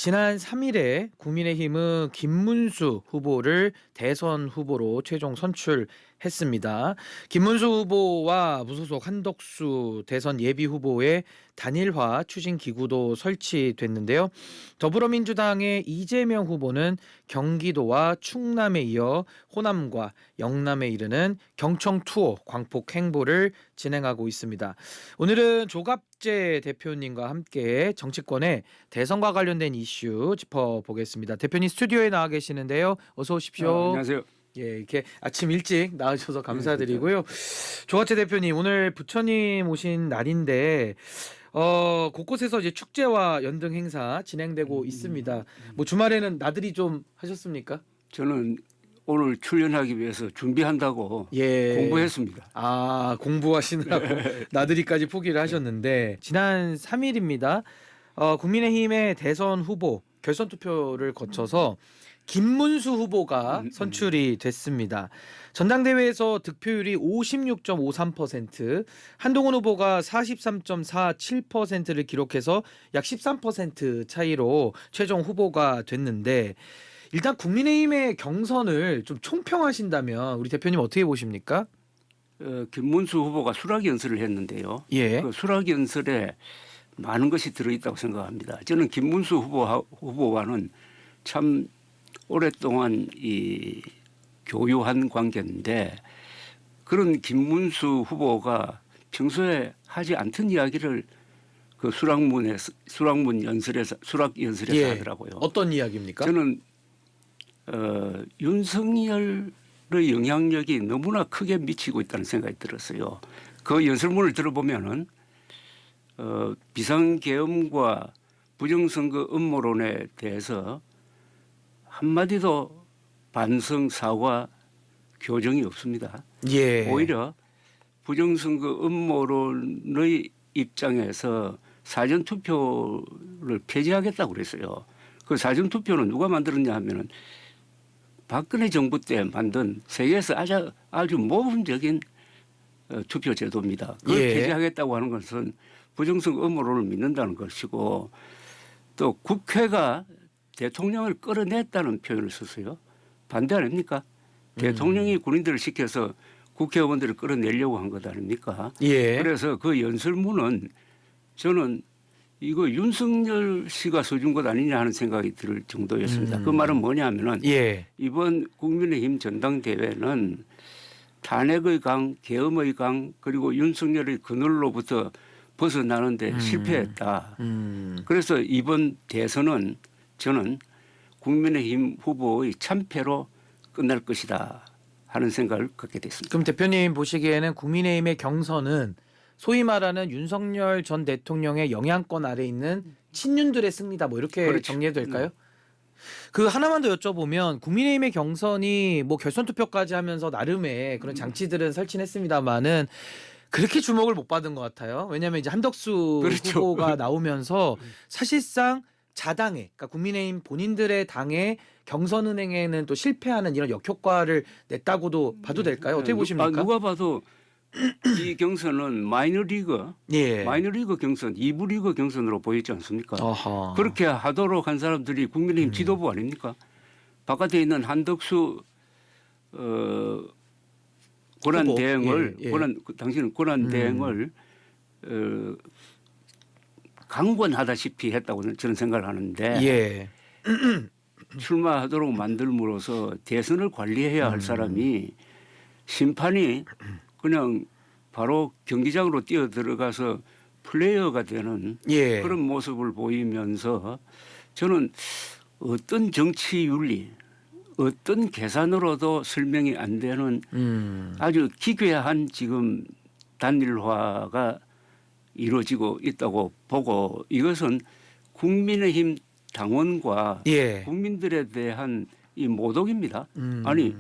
지난 3일에 국민의힘은 김문수 후보를 대선 후보로 최종 선출했습니다. 김문수 후보와 무소속 한덕수 대선 예비 후보의 단일화 추진 기구도 설치됐는데요. 더불어민주당의 이재명 후보는 경기도와 충남에 이어 호남과 영남에 이르는 경청 투어 광폭 행보를 진행하고 있습니다. 오늘은 조갑재 대표님과 함께 정치권의 대선과 관련된 이슈 짚어보겠습니다. 대표님 스튜디오에 나와 계시는데요. 어서 오십시오. 안녕하세요. 예, 이렇게 아침 일찍 나와주셔서 감사드리고요. 조갑재 대표님, 오늘 부처님 오신 날인데 곳곳에서 이제 축제와 연등 행사 진행되고 있습니다. 뭐 주말에는 나들이 좀 하셨습니까? 저는 오늘 출연하기 위해서 준비한다고 예. 공부했습니다. 아, 공부하시느라고 나들이까지 포기를 하셨는데 지난 3일입니다. 국민의힘의 대선 후보 결선 투표를 거쳐서 김문수 후보가 선출이 됐습니다. 전당대회에서 득표율이 56.53%, 한동훈 후보가 43.47%를 기록해서 약 13% 차이로 최종 후보가 됐는데, 일단 국민의힘의 경선을 좀 총평하신다면 우리 대표님 어떻게 보십니까? 김문수 후보가 수락 연설을 했는데요. 예. 그 수락 연설에 많은 것이 들어있다고 생각합니다. 저는 김문수 후보와는 참 오랫동안 이 교유한 관계인데, 그런 김문수 후보가 평소에 하지 않던 이야기를 그 수락 연설에서 예. 하더라고요. 어떤 이야기입니까? 저는 윤석열의 영향력이 너무나 크게 미치고 있다는 생각이 들었어요. 그 연설문을 들어보면은 비상계엄과 부정선거 음모론에 대해서 한마디도 반성, 사과, 교정이 없습니다. 예. 오히려 부정선거 음모론의 입장에서 사전투표를 폐지하겠다고 그랬어요. 그 사전투표는 누가 만들었냐 하면은 박근혜 정부 때 만든 세계에서 아주 모범적인 투표 제도입니다. 그걸 예. 폐지하겠다고 하는 것은 부정선거 음모론을 믿는다는 것이고, 또 국회가 대통령을 끌어냈다는 표현을 썼어요. 반대 아닙니까? 대통령이 군인들을 시켜서 국회의원들을 끌어내려고 한 것 아닙니까? 예. 그래서 그 연설문은 저는 이거 윤석열 씨가 써준 것 아니냐 하는 생각이 들 정도였습니다. 그 말은 뭐냐면은 예. 이번 국민의힘 전당대회는 탄핵의 강, 계엄의 강, 그리고 윤석열의 그늘로부터 벗어나는데 실패했다. 그래서 이번 대선은 저는 국민의힘 후보의 참패로 끝날 것이다 하는 생각을 갖게 됐습니다. 그럼 대표님 보시기에는 국민의힘의 경선은 소위 말하는 윤석열 전 대통령의 영향권 아래 있는 친윤들의 승리다, 뭐 이렇게 그렇죠. 정리해도 될까요? 그 하나만 더 여쭤보면, 국민의힘의 경선이 뭐 결선 투표까지 하면서 나름의 그런 장치들은 설치했습니다만은 그렇게 주목을 못 받은 것 같아요. 왜냐하면 이제 한덕수 그렇죠. 후보가 나오면서 사실상 자당의, 그러니까 국민의힘 본인들의 당의 경선은행에는 또 실패하는 이런 역효과를 냈다고도 봐도 될까요? 어떻게 보십니까? 누가 봐도 이 경선은 마이너리그 예. 경선, 2부 리그 경선으로 보이지 않습니까? 어허. 그렇게 하도록 한 사람들이 국민의힘 지도부 아닙니까? 바깥에 있는 한덕수 권한 후보. 대행을 예, 예. 당신은 권한 대행을 강권하다시피 했다고 저는 생각을 하는데, 예. 출마하도록 만들므로써 대선을 관리해야 할 사람이 심판이 그냥 바로 경기장으로 뛰어 들어가서 플레이어가 되는 예. 그런 모습을 보이면서, 저는 어떤 정치 윤리, 어떤 계산으로도 설명이 안 되는 아주 기괴한 지금 단일화가 이루어지고 있다고 보고, 이것은 국민의힘 당원과 예. 국민들에 대한 이 모독입니다. 아니,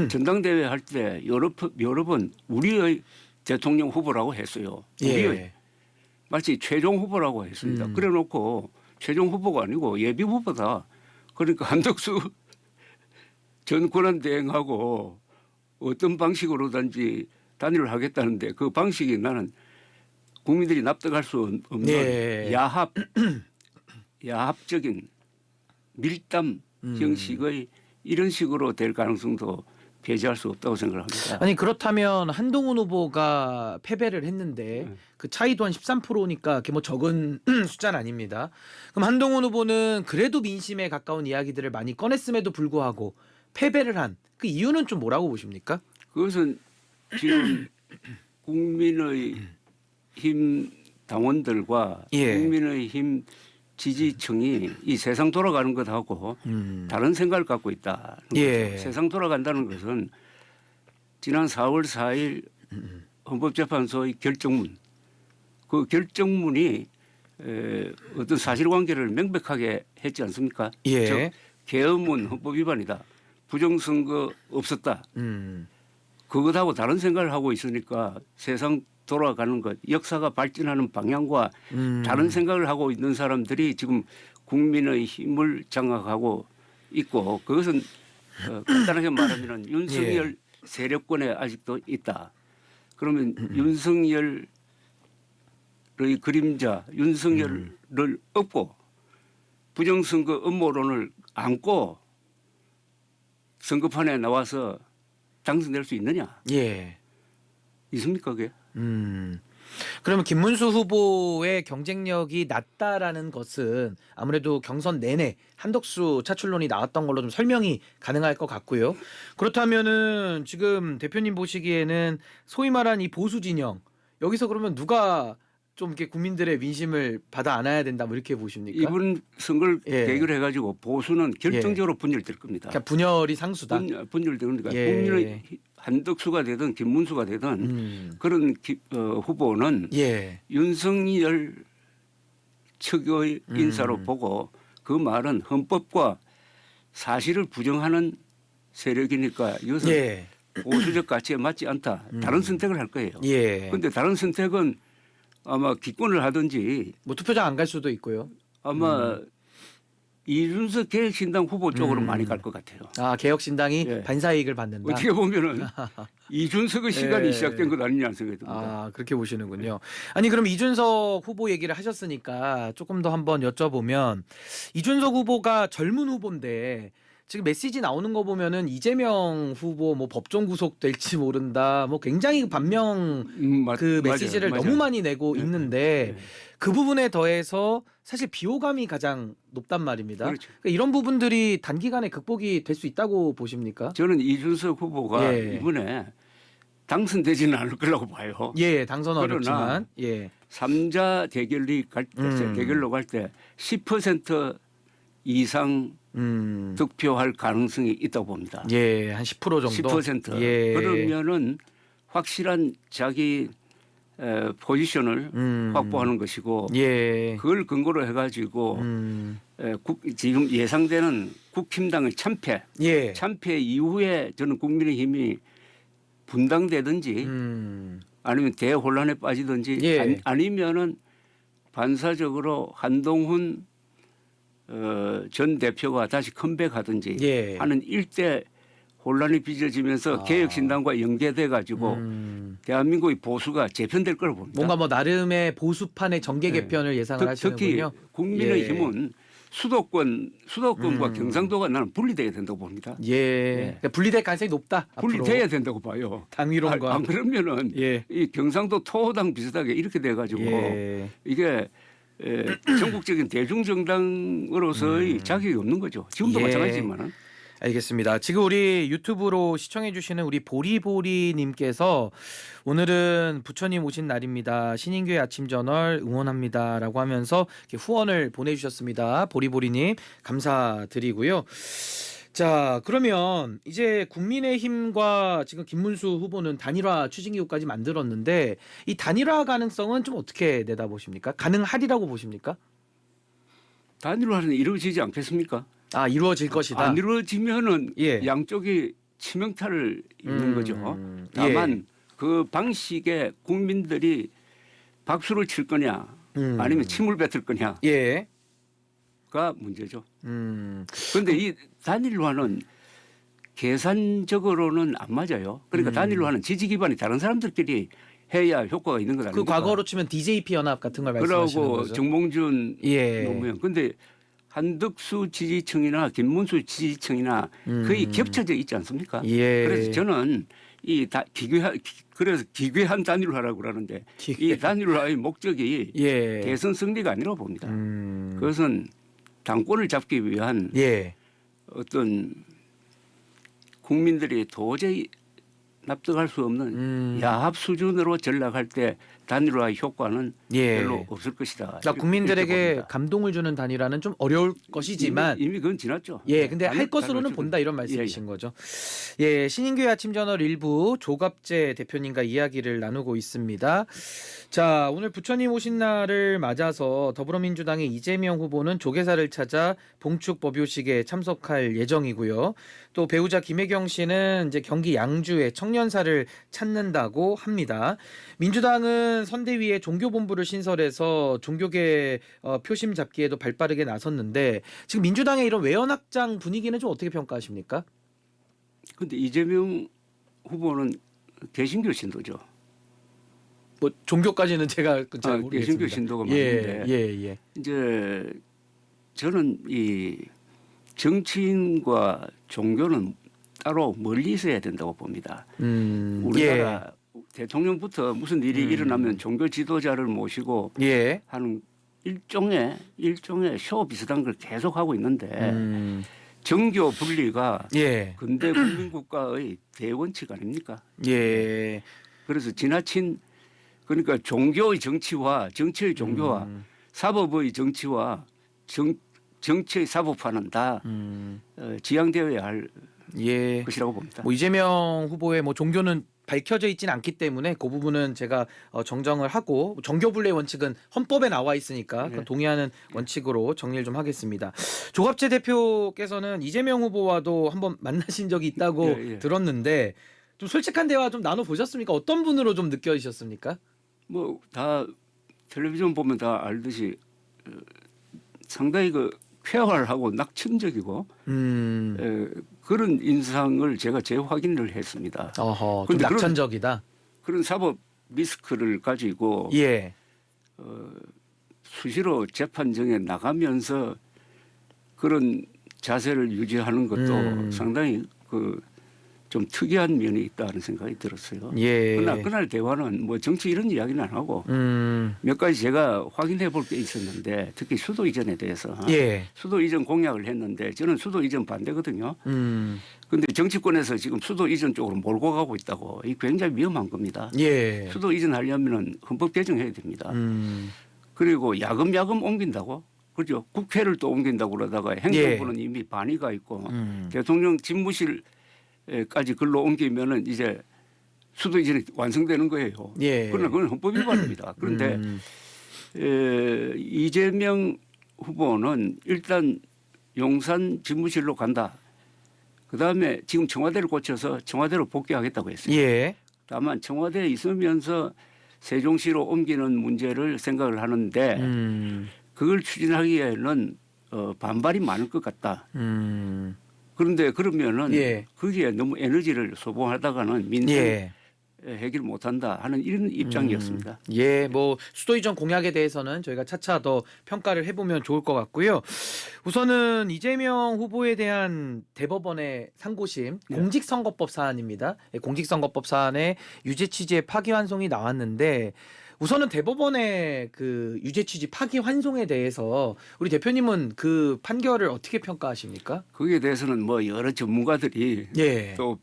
전당대회 할 때 여러 번 우리의 대통령 후보라고 했어요. 우리의 예. 마치 최종 후보라고 했습니다. 그래놓고 최종 후보가 아니고 예비 후보다. 그러니까 한덕수 전 권한대행하고 어떤 방식으로든지 단일을 하겠다는데, 그 방식이 나는 국민들이 납득할 수 없는 예. 야합적인 밀담 형식의 이런 식으로 될 가능성도 배제할 수 없다고 생각합니다. 아니 그렇다면 한동훈 후보가 패배를 했는데 그 차이도 한 13%니까 그게 뭐 적은 숫자는 아닙니다. 그럼 한동훈 후보는 그래도 민심에 가까운 이야기들을 많이 꺼냈음에도 불구하고 패배를 한 그 이유는 좀 뭐라고 보십니까? 그것은 지금 국민의힘 당원들과 예. 국민의힘 지지층이 이 세상 돌아가는 것하고 다른 생각을 갖고 있다는 예. 거죠. 세상 돌아간다는 것은 지난 4월 4일 헌법재판소의 결정문, 그 결정문이 어떤 사실관계를 명백하게 했지 않습니까? 예. 즉 계엄은 헌법 위반이다. 부정선거 없었다. 그것하고 다른 생각을 하고 있으니까 세상 돌아가는 것, 역사가 발전하는 방향과 다른 생각을 하고 있는 사람들이 지금 국민의 힘을 장악하고 있고 그것은 간단하게 말하면 윤석열 세력권에 아직도 있다. 그러면 윤석열의 그림자, 윤석열을 업고 부정선거 음모론을 안고 선거판에 나와서 당선될 수 있느냐? 예. 있습니까 그게? 그러면 김문수 후보의 경쟁력이 낮다라는 것은 아무래도 경선 내내 한덕수 차출론이 나왔던 걸로 좀 설명이 가능할 것 같고요. 그렇다면은 지금 대표님 보시기에는 소위 말한 이 보수 진영 여기서 그러면 누가 좀 이렇게 국민들의 민심을 받아 안아야 된다 뭐 이렇게 보십니까? 이번 선거를 예. 대결해가지고 보수는 결정적으로 분열될 겁니다. 그러니까 분열이 상수다. 분열될 겁니다. 예. 국민의 한덕수가 되든 김문수가 되든 그런 후보는 예. 윤석열 측의 인사로 보고 그 말은 헌법과 사실을 부정하는 세력이니까 이것은 예. 보수적 가치에 맞지 않다. 다른 선택을 할 거예요. 예. 그런데 다른 선택은 아마 기권을 하든지 뭐 투표장 안 갈 수도 있고요. 아마 이준석 개혁신당 후보 쪽으로 많이 갈 것 같아요. 아 개혁신당이 예. 반사이익을 받는다. 어떻게 보면은 이준석의 시간이 예. 시작된 것 아니냐는 생각이 듭니다. 아 그렇게 보시는군요. 아니 그럼 이준석 후보 얘기를 하셨으니까 조금 더 한번 여쭤보면 이준석 후보가 젊은 후보인데 지금 메시지 나오는 거 보면은 이재명 후보 뭐 법정 구속될지 모른다. 뭐 굉장히 반명 그 메시지를 맞아요. 너무 많이 내고 있는데 네. 그 부분에 더해서 사실 비호감이 가장 높단 말입니다. 그렇죠. 그러니까 이런 부분들이 단기간에 극복이 될 수 있다고 보십니까? 저는 이준석 후보가 예. 이번에 당선되지는 않을 거라고 봐요. 예, 당선 그러나 어렵지만 예. 3자 대결로 갈 때 10% 이상 득표할 가능성이 있다고 봅니다. 예, 한 10% 정도. 10%. 예. 그러면은 확실한 자기 포지션을 확보하는 것이고 예. 그걸 근거로 해가지고 지금 예상되는 국힘당의 참패, 예. 참패 이후에 저는 국민의힘이 분당되든지 아니면 대혼란에 빠지든지 예. 아니면은 반사적으로 한동훈 전 대표가 다시 컴백하든지 예. 하는 일대 혼란이 빚어지면서 개혁신당과 연계돼 가지고 대한민국의 보수가 재편될 거라고 봅니다. 뭔가 뭐 나름의 보수판의 정계 개편을 예상을 특히 하시는군요. 국민의힘은 수도권과 경상도가 나는 분리돼야 된다고 봅니다. 예. 그러니까 분리될 가능성이 높다. 분리돼야 된다고 봐요. 당위론과 안 그러면은 예. 이 경상도 토호당 비슷하게 이렇게 돼 가지고 예. 이게 전국적인 대중정당으로서의 자격이 없는 거죠. 지금도 예. 마찬가지지만. 알겠습니다. 지금 우리 유튜브로 시청해 주시는 우리 보리보리님께서 오늘은 부처님 오신 날입니다. 신인교회 아침 저널 응원합니다라고 하면서 이렇게 후원을 보내주셨습니다. 보리보리님 감사드리고요. 자 그러면 이제 국민의힘과 지금 김문수 후보는 단일화 추진기구까지 만들었는데 이 단일화 가능성은 좀 어떻게 내다보십니까? 가능하리라고 보십니까? 단일화는 이루어지지 않겠습니까? 아 이루어질 것이다. 안 이루어지면은 예. 양쪽이 치명타를 입는 거죠. 다만 그 방식에 국민들이 박수를 칠 거냐 아니면 침을 뱉을 거냐가 예. 문제죠. 그런데 이 단일화는 계산적으로는 안 맞아요. 그러니까 단일화는 지지 기반이 다른 사람들끼리 해야 효과가 있는 것 아닙니까? 그 과거로 치면 DJP 연합 같은 걸 말씀하시는 그러고 거죠. 정몽준 예. 노무현. 근데 한덕수 지지층이나 김문수 지지층이나 거의 겹쳐져 있지 않습니까? 예. 그래서 저는 그래서 기괴한 단일화라고 그러는데 이 단일화의 목적이 예. 대선 승리가 아니라고 봅니다. 그것은 당권을 잡기 위한 예. 어떤 국민들이 도저히 납득할 수 없는 야합 수준으로 전락할 때 단일화의 효과는 예. 별로 없을 것이다. 그러니까 국민들에게 이렇게 봅니다. 감동을 주는 단일화는 좀 어려울 것이지만 이미 그건 지났죠. 예, 근데 할 단일- 것으로는 단일화 본다 이런 예, 말씀이신 거죠. 예, 신인교회 아침저널 일부 조갑재 대표님과 이야기를 나누고 있습니다. 자, 오늘 부처님 오신 날을 맞아서 더불어민주당의 이재명 후보는 조계사를 찾아 봉축 법요식에 참석할 예정이고요. 또 배우자 김혜경 씨는 이제 경기 양주에 청년사를 찾는다고 합니다. 민주당은 선대위에 종교본부를 신설해서 종교계 표심 잡기에도 발빠르게 나섰는데 지금 민주당의 이런 외연확장 분위기는 좀 어떻게 평가하십니까? 근데 이재명 후보는 개신교 신도죠. 뭐 종교까지는 제가 잘 모르겠습니다. 개신교 신도가 예, 맞는데 예. 이제 저는 이 정치인과 종교는 따로 멀리 있어야 된다고 봅니다. 우리나라 대통령부터 무슨 일이 일어나면 종교 지도자를 모시고 예. 하는 일종의 쇼 비슷한 걸 계속 하고 있는데 정교 분리가 예. 근대 국민국가의 대원칙 아닙니까? 예. 그래서 지나친 그러니까 종교의 정치와 정치의 종교와 사법의 정치와 정치의 사법화는 다 지양되어야 할 예. 것이라고 봅니다. 뭐 이재명 후보의 뭐 종교는 밝혀져 있지는 않기 때문에 그 부분은 제가 정정을 하고 정교분리의 원칙은 헌법에 나와 있으니까 네. 동의하는 원칙으로 정리를 좀 하겠습니다. 조갑재 대표께서는 이재명 후보와도 한번 만나신 적이 있다고 예. 들었는데 좀 솔직한 대화 좀 나눠 보셨습니까? 어떤 분으로 좀 느껴지셨습니까? 뭐 다 텔레비전 보면 다 알듯이 상당히 그 쾌활하고 낙천적이고 그런 인상을 제가 재확인을 했습니다. 어허, 좀 근데 그런- 낙천적이다. 그런 사법 리스크를 가지고 예. 수시로 재판정에 나가면서 그런 자세를 유지하는 것도 상당히 그 좀 특이한 면이 있다는 생각이 들었어요. 예. 그날 대화는 뭐 정치 이런 이야기는 안 하고 몇 가지 제가 확인해 볼 게 있었는데 특히 수도 이전에 대해서 예. 수도 이전 공약을 했는데 저는 수도 이전 반대거든요. 근데 정치권에서 지금 수도 이전 쪽으로 몰고 가고 있다고 이 굉장히 위험한 겁니다. 예. 수도 이전하려면 헌법 개정해야 됩니다. 그리고 야금야금 옮긴다고 그죠? 국회를 또 옮긴다고 그러다가 행정부는 이미 반의가 있고 대통령 집무실까지 글로 옮기면은 이제 수도 이전이 완성되는 거예요. 예. 그러나 그건 헌법 위반입니다. 그런데 이재명 후보는 일단 용산 집무실로 간다. 그다음에 지금 청와대를 고쳐서 청와대로 복귀하겠다고 했어요. 예. 다만 청와대에 있으면서 세종시로 옮기는 문제를 생각을 하는데 그걸 추진하기에는 반발이 많을 것 같다. 그런데 그러면은 예. 거기에 너무 에너지를 소모하다가는 민생 예. 해결 못한다 하는 이런 입장이었습니다. 예, 뭐 수도 이전 공약에 대해서는 저희가 차차 더 평가를 해보면 좋을 것 같고요. 우선은 이재명 후보에 대한 대법원의 상고심 공직선거법 사안입니다. 예, 공직선거법 사안의 유죄 취지의 파기환송이 나왔는데 우선은 대법원의 그 유죄 취지 파기환송에 대해서 우리 대표님은 그 판결을 어떻게 평가하십니까? 거기에 대해서는 뭐 여러 전문가들이 예. 또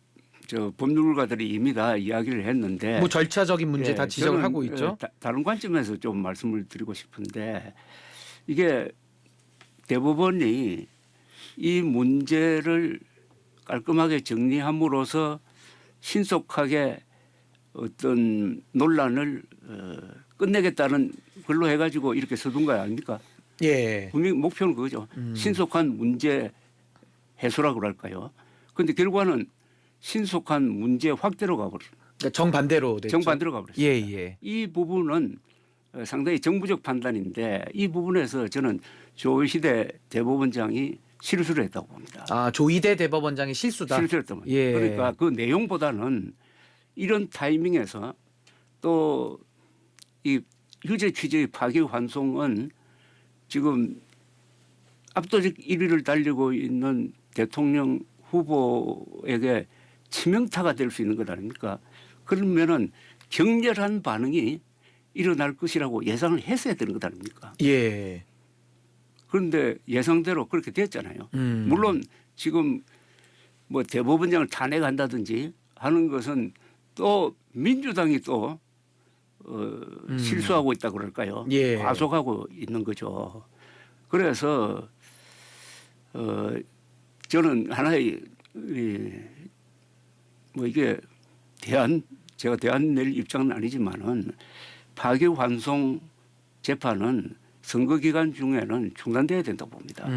저 법률가들이 이미 다 이야기를 했는데 뭐 절차적인 문제 예, 다 지적을 저는, 하고 있죠. 다른 관점에서 좀 말씀을 드리고 싶은데 이게 대법원이 이 문제를 깔끔하게 정리함으로써 신속하게 어떤 논란을 끝내겠다는 걸로 해가지고 이렇게 서둔 거 아닙니까? 예. 분명히 목표는 그거죠. 신속한 문제 해소라고 그럴까요? 그런데 결과는 신속한 문제 확대로 가버렸어요. 그러니까 정반대로 됐죠. 정반대로 가버렸어요. 예, 예. 이 부분은 상당히 정부적 판단인데 이 부분에서 저는 조희대 대법원장이 실수를 했다고 봅니다. 아, 조희대 대법원장의 실수다. 실수를 했다고 봅니다. 예. 그러니까 그 내용보다는 이런 타이밍에서 또 이 유죄 취지의 파기환송은 지금 압도적 1위를 달리고 있는 대통령 후보에게 치명타가 될 수 있는 것 아닙니까? 그러면은 격렬한 반응이 일어날 것이라고 예상을 했어야 되는 것 아닙니까? 예. 그런데 예상대로 그렇게 됐잖아요. 물론 지금 뭐 대법원장을 탄핵한다든지 하는 것은 또 민주당이 또 실수하고 있다 그럴까요? 예. 과속하고 있는 거죠. 그래서 저는 하나의 뭐 이게 제가 대안 낼 입장은 아니지만은 파기환송 재판은 선거 기간 중에는 중단돼야 된다고 봅니다.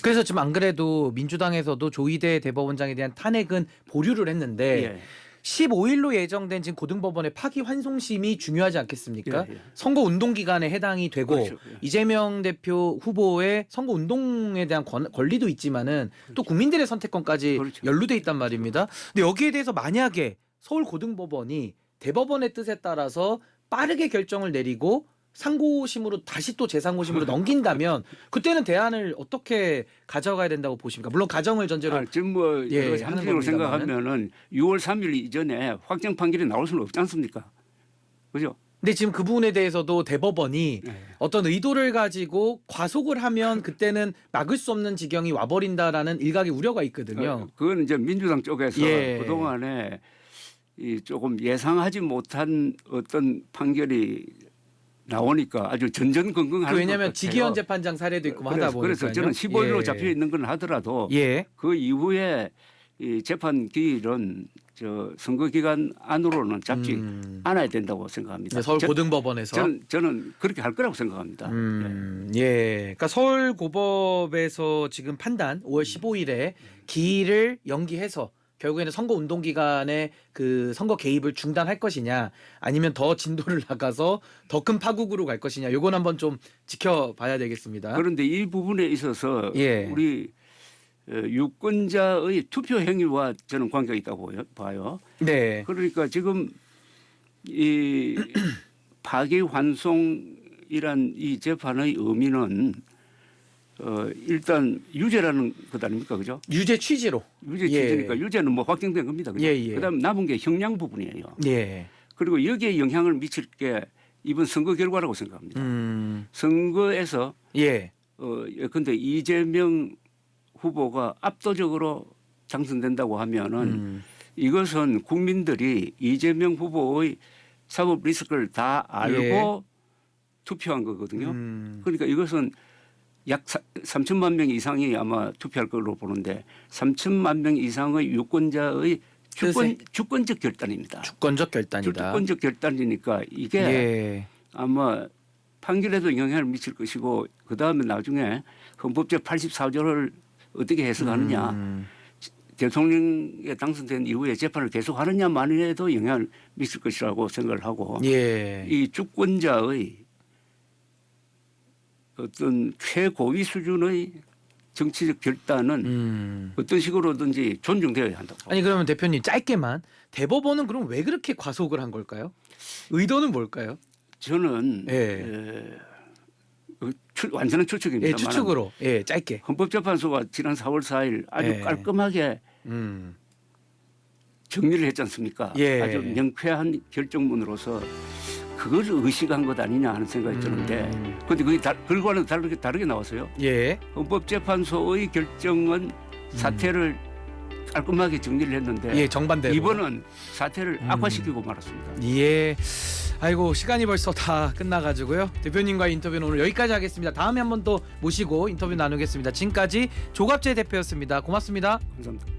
그래서 지금 안 그래도 민주당에서도 조희대 대법원장에 대한 탄핵은 보류를 했는데 예. 15일로 예정된 지금 고등법원의 파기환송심이 중요하지 않겠습니까? 예, 예. 선거 운동 기간에 해당이 되고 그렇죠. 예. 이재명 대표 후보의 선거 운동에 대한 권리도 있지만은 또 국민들의 선택권까지 그렇죠. 연루돼 있단 말입니다. 근데 여기에 대해서 만약에 서울 고등법원이 대법원의 뜻에 따라서 빠르게 결정을 내리고 상고심으로 다시 또 재상고심으로 넘긴다면 그때는 대안을 어떻게 가져가야 된다고 보십니까? 물론 가정을 전제로 지금 뭐 예, 여러 하는 상식으로 겁니다만은. 생각하면은 6월 3일 이전에 확정 판결이 나올 수는 없지 않습니까? 그죠? 근데 지금 그 부분에 대해서도 대법원이 네. 어떤 의도를 가지고 과속을 하면 그때는 막을 수 없는 지경이 와버린다라는 일각의 우려가 있거든요. 그건 이제 민주당 쪽에서 예. 그동안에 이 조금 예상하지 못한 어떤 판결이 나오니까 아주 전전긍긍하는 왜냐하면 것 같아요. 지기현 재판장 사례도 있고 뭐 하다 보니까 그래서 저는 15일로 잡혀 있는 건 하더라도 예. 그 이후에 이 재판 기일은 저 선거 기간 안으로는 잡지 않아야 된다고 생각합니다. 서울 고등법원에서 저는 그렇게 할 거라고 생각합니다. 예. 그러니까 서울 고법에서 지금 판단 5월 15일에 기일을 연기해서 결국에는 선거 운동 기간에 그 선거 개입을 중단할 것이냐 아니면 더 진도를 나가서 더 큰 파국으로 갈 것이냐 요건 한번 좀 지켜봐야 되겠습니다. 그런데 이 부분에 있어서 예. 우리 유권자의 투표 행위와 저는 관계가 있다고 봐요. 네. 그러니까 지금 이 파기환송이란 이 재판의 의미는 일단 유죄라는 것 아닙니까, 그죠? 유죄 취지로. 유죄 예. 취지니까 유죄는 뭐 확정된 겁니다, 그죠? 예, 예. 그다음 남은 게 형량 부분이에요. 예. 그리고 여기에 영향을 미칠 게 이번 선거 결과라고 생각합니다. 선거에서 예. 근데 이재명 후보가 압도적으로 당선된다고 하면은 이것은 국민들이 이재명 후보의 사법 리스크를 다 알고 예. 투표한 거거든요. 그러니까 이것은 약 3천만 명 이상이 아마 투표할 걸로 보는데 3천만 명 이상의 유권자의 주권적 결단입니다. 주권적 결단이다. 주권적 결단이니까 이게 예. 아마 판결에도 영향을 미칠 것이고 그다음에 나중에 헌법제 84조를 어떻게 해석하느냐 대통령에 당선된 이후에 재판을 계속하느냐 마느냐에도 영향을 미칠 것이라고 생각을 하고 예. 이 주권자의 어떤 최고위 수준의 정치적 결단은 어떤 식으로든지 존중되어야 한다고. 아니 그러면 대표님 짧게만 대법원은 그럼 왜 그렇게 과속을 한 걸까요? 의도는 뭘까요? 저는 완전한 추측입니다. 예, 추측으로. 예, 짧게. 헌법재판소가 지난 4월 4일 아주 예. 깔끔하게 정리를 했지 않습니까? 예. 아주 명쾌한 결정문으로서 그걸 의식한 것 아니냐 하는 생각이 드는데 그런데 그게 결과는 다르게 나왔어요. 예. 헌법재판소의 결정은 사태를 깔끔하게 정리를 했는데 예, 정반대로. 이번은 사태를 악화시키고 말았습니다. 예. 아이고 시간이 벌써 다 끝나가지고요. 대표님과의 인터뷰는 오늘 여기까지 하겠습니다. 다음에 한번 또 모시고 인터뷰 나누겠습니다. 지금까지 조갑재 대표였습니다. 고맙습니다. 감사합니다.